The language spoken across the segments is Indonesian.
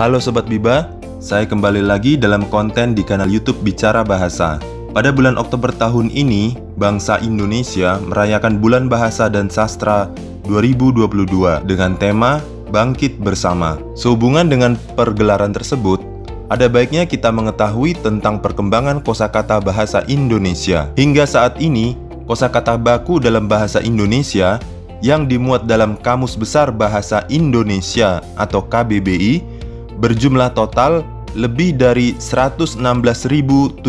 Halo Sobat Biba, saya kembali lagi dalam konten di kanal YouTube Bicara Bahasa. Pada bulan Oktober tahun ini, bangsa Indonesia merayakan Bulan Bahasa dan Sastra 2022 dengan tema Bangkit Bersama. Sehubungan dengan pergelaran tersebut, ada baiknya kita mengetahui tentang perkembangan kosakata bahasa Indonesia. Hingga saat ini, kosakata baku dalam bahasa Indonesia yang dimuat dalam Kamus Besar Bahasa Indonesia atau KBBI berjumlah total lebih dari 116.700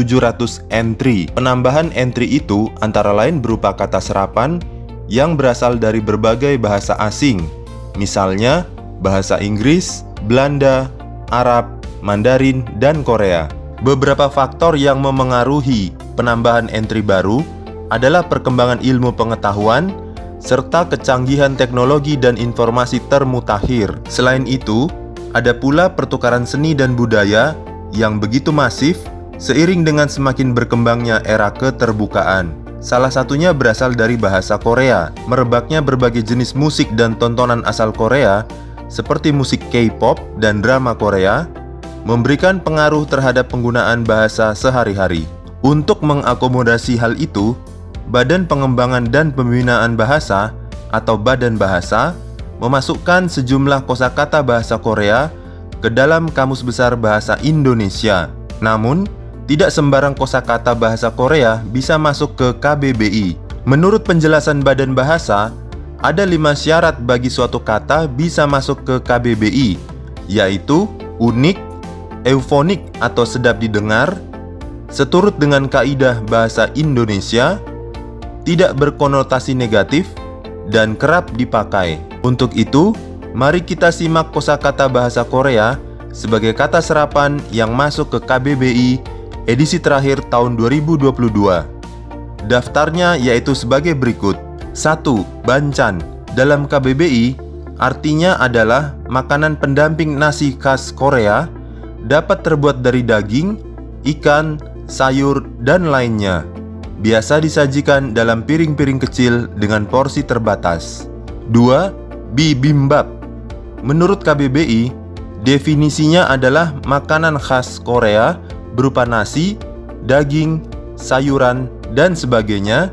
entry. Penambahan entry itu antara lain berupa kata serapan yang berasal dari berbagai bahasa asing, misalnya bahasa Inggris, Belanda, Arab, Mandarin, dan Korea. Beberapa faktor yang memengaruhi penambahan entry baru adalah perkembangan ilmu pengetahuan serta kecanggihan teknologi dan informasi termutakhir. Selain itu, ada pula pertukaran seni dan budaya yang begitu masif seiring dengan semakin berkembangnya era keterbukaan. Salah satunya berasal dari bahasa Korea. Merebaknya berbagai jenis musik dan tontonan asal Korea seperti musik K-pop dan drama Korea memberikan pengaruh terhadap penggunaan bahasa sehari-hari. Untuk mengakomodasi hal itu, Badan Pengembangan dan Pembinaan Bahasa atau Badan Bahasa memasukkan sejumlah kosakata bahasa Korea ke dalam Kamus Besar Bahasa Indonesia. Namun, tidak sembarang kosakata bahasa Korea bisa masuk ke KBBI. Menurut penjelasan Badan Bahasa, ada 5 syarat bagi suatu kata bisa masuk ke KBBI, yaitu unik, eufonik atau sedap didengar, seturut dengan kaidah bahasa Indonesia, tidak berkonotasi negatif, dan kerap dipakai. Untuk itu, mari kita simak kosakata bahasa Korea sebagai kata serapan yang masuk ke KBBI edisi terakhir tahun 2022. Daftarnya yaitu sebagai berikut. 1. Banchan. Dalam KBBI, artinya adalah makanan pendamping nasi khas Korea, dapat terbuat dari daging, ikan, sayur, dan lainnya. Biasa disajikan dalam piring-piring kecil dengan porsi terbatas. 2. Bibimbap. Menurut KBBI, definisinya adalah makanan khas Korea berupa nasi, daging, sayuran, dan sebagainya,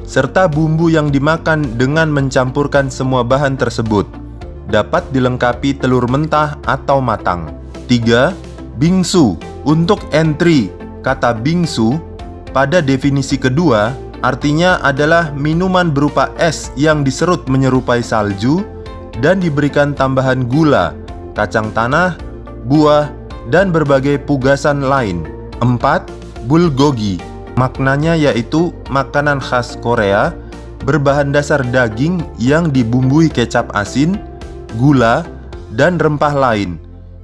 serta bumbu yang dimakan dengan mencampurkan semua bahan tersebut. Dapat dilengkapi telur mentah atau matang. 3. Bingsu. Untuk entry kata bingsu, pada definisi kedua, artinya adalah minuman berupa es yang diserut menyerupai salju dan diberikan tambahan gula, kacang tanah, buah, dan berbagai pugasan lain. 4. Bulgogi. Maknanya yaitu makanan khas Korea berbahan dasar daging yang dibumbui kecap asin, gula, dan rempah lain.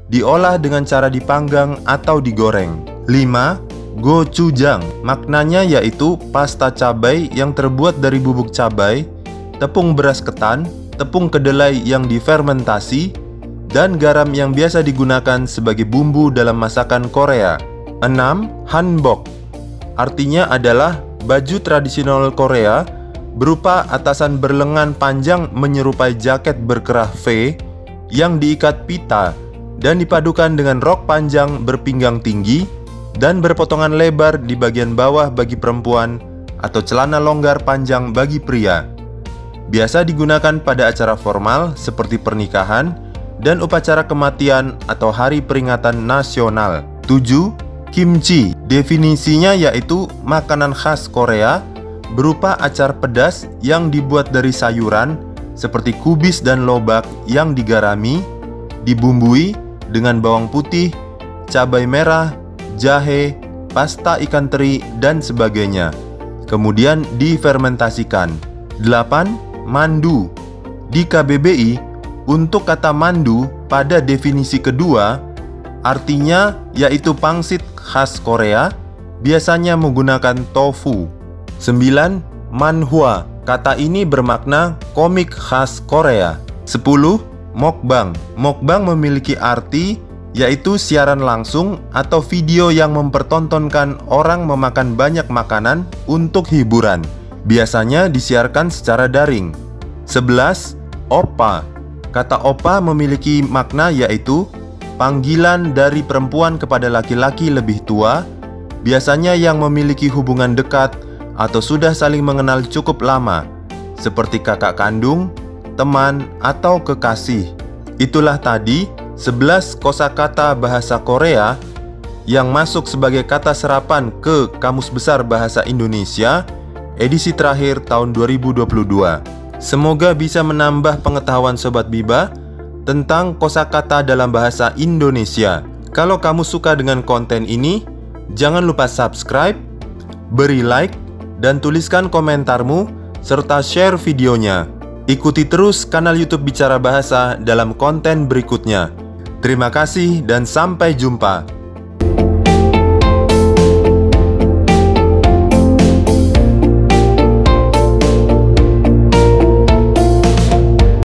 Diolah dengan cara dipanggang atau digoreng. 5. Gochujang. Maknanya yaitu pasta cabai yang terbuat dari bubuk cabai, tepung beras ketan, tepung kedelai yang difermentasi, dan garam yang biasa digunakan sebagai bumbu dalam masakan Korea. 6. Hanbok. Artinya adalah baju tradisional Korea berupa atasan berlengan panjang menyerupai jaket berkerah V yang diikat pita dan dipadukan dengan rok panjang berpinggang tinggi dan berpotongan lebar di bagian bawah bagi perempuan atau celana longgar panjang bagi pria. Biasa digunakan pada acara formal seperti pernikahan dan upacara kematian atau hari peringatan nasional. 7. Kimchi. Definisinya yaitu makanan khas Korea berupa acar pedas yang dibuat dari sayuran seperti kubis dan lobak yang digarami, dibumbui dengan bawang putih, cabai merah, jahe, pasta ikan teri, dan sebagainya. Kemudian difermentasikan. 8. Mandu. Di KBBI, untuk kata mandu pada definisi kedua, artinya yaitu pangsit khas Korea, biasanya menggunakan tofu. 9. Manhwa. Kata ini bermakna komik khas Korea. 10. Mukbang. Mukbang memiliki arti yaitu siaran langsung atau video yang mempertontonkan orang memakan banyak makanan untuk hiburan. Biasanya disiarkan secara daring. 11. Oppa. Kata oppa memiliki makna yaitu panggilan dari perempuan kepada laki-laki lebih tua, biasanya yang memiliki hubungan dekat atau sudah saling mengenal cukup lama, seperti kakak kandung, teman, atau kekasih. Itulah tadi 11 kosakata bahasa Korea yang masuk sebagai kata serapan ke Kamus Besar Bahasa Indonesia edisi terakhir tahun 2022. Semoga bisa menambah pengetahuan Sobat Biba tentang kosakata dalam bahasa Indonesia. Kalau kamu suka dengan konten ini, jangan lupa subscribe, beri like, dan tuliskan komentarmu, serta share videonya. Ikuti terus kanal YouTube Bicara Bahasa dalam konten berikutnya. Terima kasih dan sampai jumpa.